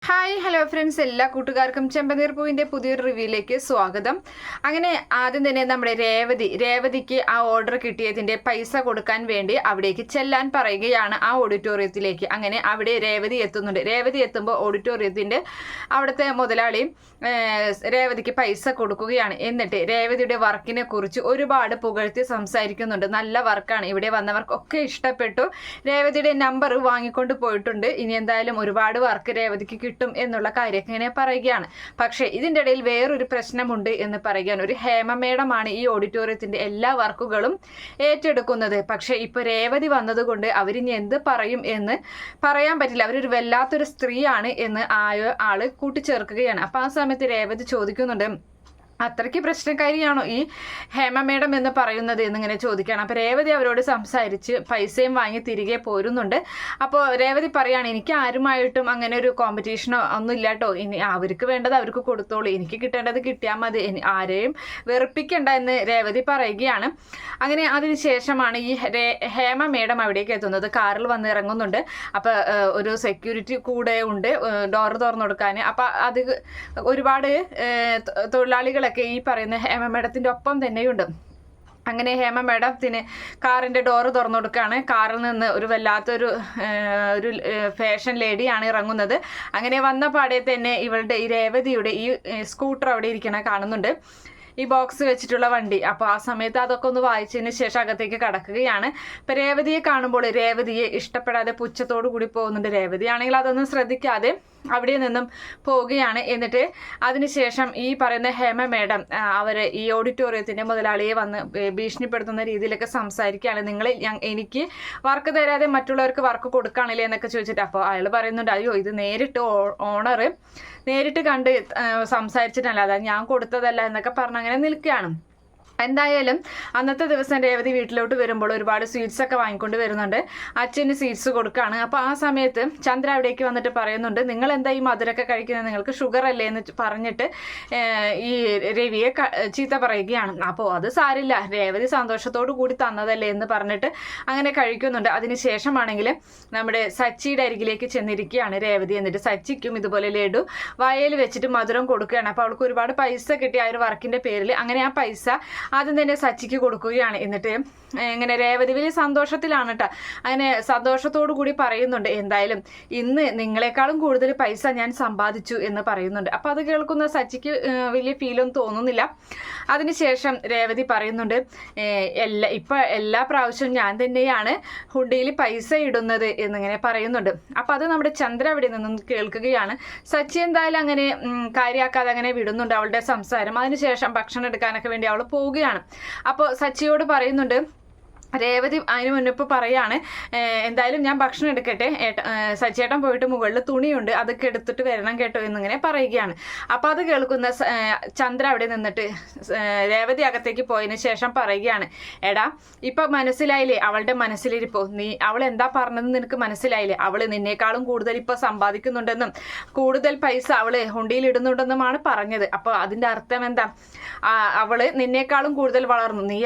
Hi hello friends, എല്ലാ കൂട്ടുകാർക്കും ചെമ്പനീർ പൂവിൻ്റെ പുതിയൊരു റിവ്യൂയിലേക്ക് സ്വാഗതം. അങ്ങനെ ആദ്യം തന്നെ നമ്മുടെ രേവതിക്ക് ആ ഓർഡർ കിട്ടിയതിൻ്റെ പൈസ കൊടുക്കാൻ വേണ്ടി അവിടേക്ക് ചെല്ലാൻ പറയുകയാണ്, ആ ഓഡിറ്റോറിയത്തിലേക്ക്. അങ്ങനെ അവിടെ രേവതി എത്തുന്നുണ്ട്. രേവതി എത്തുമ്പോൾ ഓഡിറ്റോറിയത്തിൻ്റെ അവിടുത്തെ മുതലാളി രേവതിക്ക് പൈസ കൊടുക്കുകയാണ്. എന്നിട്ട് രേവതിയുടെ വർക്കിനെ കുറിച്ച് ഒരുപാട് പുകഴ്ത്തി സംസാരിക്കുന്നുണ്ട്. നല്ല വർക്കാണ്, ഇവിടെ വന്നവർക്കൊക്കെ ഇഷ്ടപ്പെട്ടു, രേവതിയുടെ നമ്പർ വാങ്ങിക്കൊണ്ട് പോയിട്ടുണ്ട്, ഇനി എന്തായാലും ഒരുപാട് വർക്ക് രേവതിക്ക് കിട്ടും എന്നുള്ള കാര്യമൊക്കെ ഇങ്ങനെ പറയുകയാണ്. പക്ഷേ ഇതിൻ്റെ ഇടയിൽ വേറൊരു പ്രശ്നമുണ്ട് എന്ന് പറയുകയാണ്. ഒരു ഹേമ മേഡമാണ് ഈ ഓഡിറ്റോറിയത്തിന്റെ എല്ലാ വർക്കുകളും ഏറ്റെടുക്കുന്നത്. പക്ഷേ ഇപ്പൊ രേവതി വന്നതുകൊണ്ട് അവരിനി എന്ത് പറയും എന്ന് പറയാൻ പറ്റില്ല. അവരൊരു വല്ലാത്തൊരു സ്ത്രീയാണ് എന്ന് ആള് കൂട്ടിച്ചേർക്കുകയാണ്. അപ്പൊ ആ സമയത്ത് രേവതി ചോദിക്കുന്നുണ്ട്, അത്രയ്ക്ക് പ്രശ്നക്കാരിയാണോ ഈ ഹേമ മേഡം എന്ന് പറയുന്നത് എന്നിങ്ങനെ ചോദിക്കുകയാണ്. അപ്പോൾ രേവതി അവരോട് സംസാരിച്ച് പൈസയും വാങ്ങി തിരികെ പോരുന്നുണ്ട്. അപ്പോൾ രേവതി പറയാണ്, എനിക്ക് ആരുമായിട്ടും അങ്ങനെ ഒരു കോമ്പറ്റീഷനോ ഒന്നും ഇല്ല കേട്ടോ, ഇനി അവർക്ക് വേണ്ടത് അവർക്ക് കൊടുത്തോളൂ, എനിക്ക് കിട്ടേണ്ടത് കിട്ടിയാൽ മതി, ആരെയും വെറുപ്പിക്കണ്ട എന്ന് രേവതി പറയുകയാണ്. അങ്ങനെ അതിനുശേഷമാണ് ഈ ഹേമ മേഡം അവിടേക്ക് എത്തുന്നത്. കാറിൽ വന്ന് ഇറങ്ങുന്നുണ്ട്. അപ്പോൾ ഒരു സെക്യൂരിറ്റി കൂടെ ഉണ്ട് ഡോർ തുറന്നു കൊടുക്കാൻ. അപ്പോൾ അത് ഒരുപാട് തൊഴിലാളികളൊക്കെ ഈ പറയുന്ന ഹേമ മേഡത്തിൻ്റെ ഒപ്പം തന്നെയുണ്ട്. അങ്ങനെ ഹേമ മേഡത്തിന് കാറിൻ്റെ ഡോറ് തുറന്നു കൊടുക്കുകയാണ്. കാറിൽ നിന്ന് ഒരു വല്ലാത്തൊരു ഫാഷൻ ലേഡിയാണ് ഇറങ്ങുന്നത്. അങ്ങനെ വന്ന പാടെ തന്നെ ഇവളുടെ ഈ രേവതിയുടെ ഈ സ്കൂട്ടർ അവിടെ ഇരിക്കണ കാണുന്നുണ്ട്, ഈ ബോക്സ് വെച്ചിട്ടുള്ള വണ്ടി. അപ്പോൾ ആ സമയത്ത് അതൊക്കെ ഒന്ന് വായിച്ചതിന് ശേഷം അകത്തേക്ക് കടക്കുകയാണ്. ഇപ്പം രേവതിയെ കാണുമ്പോൾ രേവതിയെ ഇഷ്ടപ്പെടാതെ പുച്ഛത്തോടു കൂടി പോകുന്നുണ്ട്. രേവതി ആണെങ്കിൽ അതൊന്നും ശ്രദ്ധിക്കാതെ അവിടെ നിന്നും പോവുകയാണ്. എന്നിട്ട് അതിനുശേഷം ഈ പറയുന്ന ഹേമ മേഡം അവർ ഈ ഓഡിറ്റോറിയത്തിൻ്റെ മുതലാളിയെ വന്ന് ഭീഷണിപ്പെടുത്തുന്ന രീതിയിലൊക്കെ സംസാരിക്കുകയാണ്. നിങ്ങൾ എനിക്ക് വർക്ക് തരാതെ മറ്റുള്ളവർക്ക് വർക്ക് കൊടുക്കുകയാണല്ലേ എന്നൊക്കെ ചോദിച്ചിട്ട്. അപ്പോൾ അയാൾ പറയുന്നുണ്ട്, അയ്യോ ഇത് നേരിട്ട് ഓണർ നേരിട്ട് കണ്ട് സംസാരിച്ചിട്ടല്ല, അതായത് ഞാൻ കൊടുത്തതല്ല എന്നൊക്കെ പറഞ്ഞ് അങ്ങനെ നിൽക്കുകയാണ്. എന്തായാലും അന്നത്തെ ദിവസം രേവതി വീട്ടിലോട്ട് വരുമ്പോൾ ഒരുപാട് സ്വീറ്റ്സ് ഒക്കെ വാങ്ങിക്കൊണ്ട് വരുന്നുണ്ട്. അച്ഛന് സ്വീറ്റ്സ് കൊടുക്കുകയാണ്. അപ്പോൾ ആ സമയത്ത് ചന്ദ്ര അവിടേക്ക് വന്നിട്ട് പറയുന്നുണ്ട്, നിങ്ങൾ എന്താ ഈ മധുരമൊക്കെ കഴിക്കുന്നത്, നിങ്ങൾക്ക് ഷുഗർ അല്ലേ എന്ന് പറഞ്ഞിട്ട് ഈ രവിയെ ചീത്ത പറയുകയാണ്. അപ്പോൾ അത് സാരില്ല, രേവതി സന്തോഷത്തോടു കൂടി തന്നതല്ലേ എന്ന് പറഞ്ഞിട്ട് അങ്ങനെ കഴിക്കുന്നുണ്ട്. അതിനുശേഷമാണെങ്കിൽ നമ്മുടെ സച്ചിയുടെ അരികിലേക്ക് ചെന്നിരിക്കുകയാണ് രേവതി. എന്നിട്ട് സച്ചിക്കും ഇതുപോലെ ലഡു വായയിൽ വെച്ചിട്ട് മധുരം കൊടുക്കുകയാണ്. അപ്പോൾ അവൾക്ക് ഒരുപാട് പൈസ കിട്ടി ആ ഒരു വർക്കിൻ്റെ പേരിൽ. അങ്ങനെ ആ പൈസ ആദ്യം തന്നെ സച്ചിക്ക് കൊടുക്കുകയാണ്. എന്നിട്ട് ഇങ്ങനെ രേവതി വലിയ സന്തോഷത്തിലാണ് കേട്ടോ. അങ്ങനെ സന്തോഷത്തോടു കൂടി പറയുന്നുണ്ട്, എന്തായാലും ഇന്ന് നിങ്ങളെക്കാളും കൂടുതൽ പൈസ ഞാൻ സമ്പാദിച്ചു എന്ന് പറയുന്നുണ്ട്. അപ്പം അത് കേൾക്കുന്ന സച്ചിക്ക് വലിയ ഫീലൊന്നും തോന്നുന്നില്ല. അതിനുശേഷം രേവതി പറയുന്നുണ്ട്, എല്ലാ പ്രാവശ്യവും ഞാൻ തന്നെയാണ് ഹുണ്ടിയിൽ പൈസ ഇടുന്നത് എന്നിങ്ങനെ പറയുന്നുണ്ട്. അപ്പം അത് നമ്മുടെ ചന്ദ്ര അവിടെ നിന്നും കേൾക്കുകയാണ്. സച്ചി എന്തായാലും അങ്ങനെ കാര്യമാക്കാതെ അങ്ങനെ വിടുന്നുണ്ട് അവളുടെ സംസാരം. അതിനുശേഷം ഭക്ഷണം എടുക്കാനൊക്കെ വേണ്ടി അവൾ പോവുകയാണ്. അപ്പോൾ സച്ചിയോട് പറയുന്നുണ്ട്, രേവതി അതിന് മുന്നിപ്പോൾ പറയാണ്, എന്തായാലും ഞാൻ ഭക്ഷണം എടുക്കട്ടെ, സച്ചേട്ടൻ പോയിട്ട് മുകളിൽ തുണിയുണ്ട് അതൊക്കെ എടുത്തിട്ട് വരണം കേട്ടോ എന്നിങ്ങനെ പറയുകയാണ്. അപ്പോൾ അത് കേൾക്കുന്ന ചന്ദ്ര അവിടെ നിന്നിട്ട് രേവതി അകത്തേക്ക് പോയതിന് ശേഷം പറയുകയാണ്, എടാ ഇപ്പം മനസ്സിലായില്ലേ അവളുടെ മനസ്സിലിരിപ്പോൾ, അവൾ എന്താ പറഞ്ഞതെന്ന് നിനക്ക് മനസ്സിലായില്ലേ, അവൾ നിന്നേക്കാളും കൂടുതൽ ഇപ്പോൾ സമ്പാദിക്കുന്നുണ്ടെന്നും കൂടുതൽ പൈസ അവൾ ഹുണ്ടിയിൽ ഇടുന്നുണ്ടെന്നുമാണ് പറഞ്ഞത്. അപ്പോൾ അതിൻ്റെ അർത്ഥം എന്താ, അവള് നിന്നേക്കാളും കൂടുതൽ വളർന്നു, നീ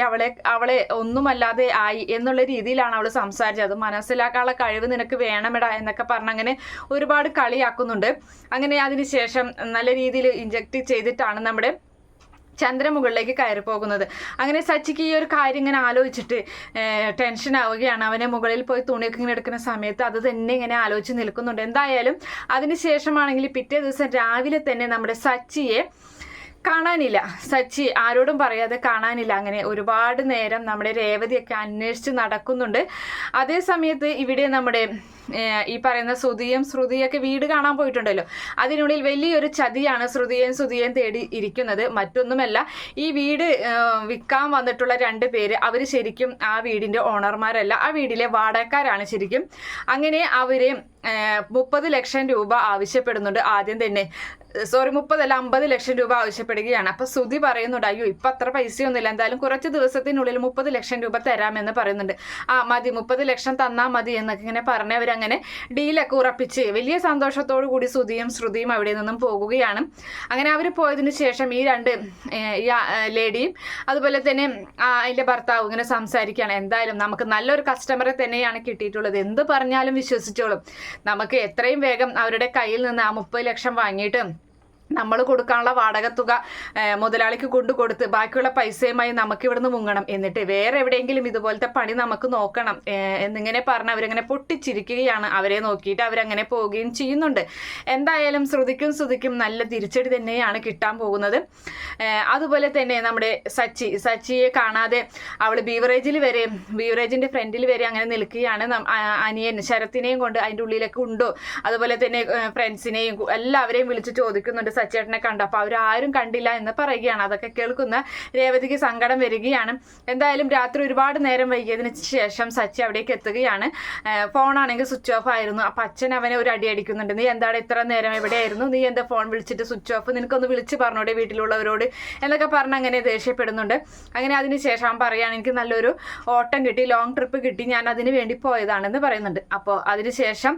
അവളെ ഒന്നുമല്ലാതെ ആയി എന്നുള്ള രീതിയിലാണ് അവൾ സംസാരിച്ചത്. അത് മനസ്സിലാക്കാനുള്ള കഴിവ് നിനക്ക് വേണമെടാ എന്നൊക്കെ പറഞ്ഞ് അങ്ങനെ ഒരുപാട് കളിയാക്കുന്നുണ്ട്. അങ്ങനെ അതിനുശേഷം നല്ല രീതിയിൽ ഇഞ്ചക്ട് ചെയ്തിട്ടാണ് നമ്മുടെ ചന്ദ്രമുകളിലേക്ക് കയറി പോകുന്നത്. അങ്ങനെ സച്ചിക്ക് ഈ ഒരു കാര്യം ഇങ്ങനെ ആലോചിച്ചിട്ട് ടെൻഷൻ ആവുകയാണ്. അവനെ മുകളിൽ പോയി തുണിയൊക്കെ ഇങ്ങനെ എടുക്കുന്ന സമയത്ത് അത് തന്നെ ഇങ്ങനെ ആലോചിച്ച് നിൽക്കുന്നുണ്ട്. എന്തായാലും അതിനുശേഷമാണെങ്കിൽ പിറ്റേ ദിവസം രാവിലെ തന്നെ നമ്മുടെ സച്ചിയെ കാണാനില്ല. സച്ചി ആരോടും പറയാതെ കാണാനില്ല. അങ്ങനെ ഒരുപാട് നേരം നമ്മുടെ രേവതിയൊക്കെ അന്വേഷിച്ച് നടക്കുന്നുണ്ട്. അതേ സമയത്ത് ഇവിടെ നമ്മുടെ ഈ പറയുന്ന ശ്രുതിയൊക്കെ വീട് കാണാൻ പോയിട്ടുണ്ടല്ലോ, അതിനുള്ളിൽ വലിയൊരു ചതിയാണ് ശ്രുതിയും തേടി ഇരിക്കുന്നത്. മറ്റൊന്നുമല്ല, ഈ വീട് വിൽക്കാൻ വന്നിട്ടുള്ള 2 പേര് അവർ ശരിക്കും ആ വീടിൻ്റെ ഓണർമാരല്ല, ആ വീടിലെ വാടകക്കാരാണ് ശരിക്കും. അങ്ങനെ അവർ 30 ലക്ഷം രൂപ ആവശ്യപ്പെടുന്നുണ്ട്. ആദ്യം തന്നെ 30 അല്ല 50 ലക്ഷം രൂപ ആവശ്യപ്പെടുകയാണ്. അപ്പോൾ ശ്രുതി പറയുന്നുണ്ട്, അയ്യോ ഇപ്പം അത്ര പൈസയൊന്നുമില്ല, എന്തായാലും കുറച്ച് ദിവസത്തിനുള്ളിൽ 30 ലക്ഷം രൂപ തരാമെന്ന് പറയുന്നുണ്ട്. മതി 30 ലക്ഷം തന്നാൽ മതി എന്നൊക്കെ ഇങ്ങനെ പറഞ്ഞവർ അങ്ങനെ ഡീലൊക്കെ ഉറപ്പിച്ച് വലിയ സന്തോഷത്തോടു കൂടി ശ്രുതിയും അവിടെ നിന്നും പോകുകയാണ്. അങ്ങനെ അവർ പോയതിനു ശേഷം ഈ 2 ലേഡിയും അതുപോലെ തന്നെ അതിൻ്റെ ഭർത്താവും ഇങ്ങനെ സംസാരിക്കുകയാണ്, എന്തായാലും നമുക്ക് നല്ലൊരു കസ്റ്റമറെ തന്നെയാണ് കിട്ടിയിട്ടുള്ളത്, എന്ത് പറഞ്ഞാലും വിശ്വസിച്ചോളും, നമുക്ക് എത്രയും വേഗം അവരുടെ കയ്യിൽ നിന്ന് ആ 30 ലക്ഷം വാങ്ങിയിട്ട് നമ്മൾ കൊടുക്കാനുള്ള വാടക തുക മുതലാളിക്ക് കൊണ്ടു കൊടുത്ത് ബാക്കിയുള്ള പൈസയുമായി നമുക്ക് ഇവിടുന്ന് മുങ്ങണം, എന്നിട്ട് വേറെ എവിടെയെങ്കിലും ഇതുപോലത്തെ പണി നമുക്ക് നോക്കണം എന്നിങ്ങനെ പറഞ്ഞ് അവരങ്ങനെ പൊട്ടിച്ചിരിക്കുകയാണ്. അവരെ നോക്കിയിട്ട് അവരങ്ങനെ പോവുകയും ചെയ്യുന്നുണ്ട്. എന്തായാലും ശ്രുതിക്കും നല്ല തിരിച്ചടി തന്നെയാണ് കിട്ടാൻ പോകുന്നത്. അതുപോലെ തന്നെ നമ്മുടെ സച്ചിയെ കാണാതെ അവൾ ബീവറേജിന്റെ ഫ്രണ്ടിൽ വരെ അങ്ങനെ നിൽക്കുകയാണ്. അനിയൻ ശരത്തിനെയും കൊണ്ട് അതിൻ്റെ ഉള്ളിലൊക്കെ ഉണ്ടോ, അതുപോലെ തന്നെ ഫ്രണ്ട്സിനെയും എല്ലാവരെയും വിളിച്ച് ചോദിക്കുന്നുണ്ട് സച്ചേട്ടനെ കണ്ടു. അപ്പോൾ അവരാരും കണ്ടില്ല എന്ന് പറയുകയാണ്. അതൊക്കെ കേൾക്കുന്ന രേവതിക്ക് സങ്കടം വരികയാണ്. എന്തായാലും രാത്രി ഒരുപാട് നേരം വൈകിയതിന് ശേഷം സച്ചി അവിടേക്ക് എത്തുകയാണ്. ഫോണാണെങ്കിൽ സ്വിച്ച് ഓഫ് ആയിരുന്നു. അപ്പം അച്ഛൻ അവനെ ഒരു അടി അടിക്കുന്നുണ്ട്. നീ എന്താണ് ഇത്ര നേരം എവിടെയായിരുന്നു, നീ എന്താ ഫോൺ വിളിച്ചിട്ട് സ്വിച്ച് ഓഫ്, നിനക്കൊന്ന് വിളിച്ച് പറഞ്ഞോടെ വീട്ടിലുള്ളവരോട് എന്നൊക്കെ പറഞ്ഞ് അങ്ങനെ ദേഷ്യപ്പെടുന്നുണ്ട്. അങ്ങനെ അതിന് ശേഷം അവൻ പറയുകയാണ്, എനിക്ക് നല്ലൊരു ഓട്ടം കിട്ടി, ലോങ് ട്രിപ്പ് കിട്ടി, ഞാൻ അതിന് വേണ്ടി പോയതാണെന്ന് പറയുന്നുണ്ട്. അപ്പോൾ അതിനുശേഷം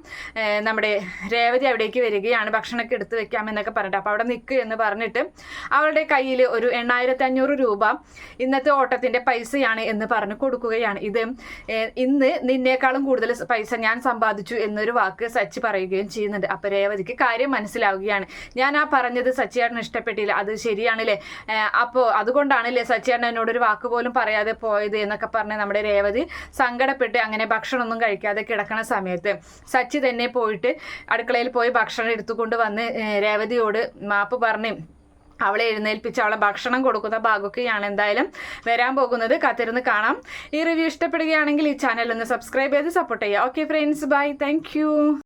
നമ്മുടെ രേവതി അവിടേക്ക് വരികയാണ്. ഭക്ഷണമൊക്കെ എടുത്ത് വെക്കാമെന്നൊക്കെ പറഞ്ഞിട്ട് അപ്പോൾ അവിടെ നിൽക്കുക എന്ന് പറഞ്ഞിട്ട് അവളുടെ കയ്യിൽ ഒരു 8500 രൂപ ഇന്നത്തെ ഓട്ടത്തിന്റെ പൈസയാണ് എന്ന് പറഞ്ഞ് കൊടുക്കുകയാണ്. ഇത് ഇന്ന് നിന്നേക്കാളും കൂടുതൽ പൈസ ഞാൻ സമ്പാദിച്ചു എന്നൊരു വാക്ക് സച്ചി പറയുകയും ചെയ്യുന്നുണ്ട്. അപ്പൊ രേവതിക്ക് കാര്യം മനസ്സിലാവുകയാണ്. ഞാൻ ആ പറഞ്ഞത് സച്ചിയേട്ടന് ഇഷ്ടപ്പെട്ടില്ല, അത് ശരിയാണല്ലേ, അപ്പോൾ അതുകൊണ്ടാണല്ലേ സച്ചിയേട്ടൻ എന്നോടൊരു വാക്ക് പോലും പറയാതെ പോയത് എന്നൊക്കെ പറഞ്ഞ് നമ്മുടെ രേവതി സങ്കടപ്പെട്ട് അങ്ങനെ ഭക്ഷണമൊന്നും കഴിക്കാതെ കിടക്കണ സമയത്ത് സച്ചി തന്നെ പോയിട്ട് അടുക്കളയിൽ പോയി ഭക്ഷണം എടുത്തുകൊണ്ട് വന്ന് രേവതിയോട് മാപ്പ് പറഞ്ഞ് അവളെ എഴുന്നേൽപ്പിച്ച് അവളെ ഭക്ഷണം കൊടുക്കുന്ന ഭാഗമൊക്കെയാണ് എന്തായാലും വരാൻ പോകുന്നത്. കാത്തിരുന്ന് കാണാം. ഈ റിവ്യൂ ഇഷ്ടപ്പെടുകയാണെങ്കിൽ ഈ ചാനൽ ഒന്ന് സബ്സ്ക്രൈബ് ചെയ്ത് സപ്പോർട്ട് ചെയ്യുക. Okay friends, by, thank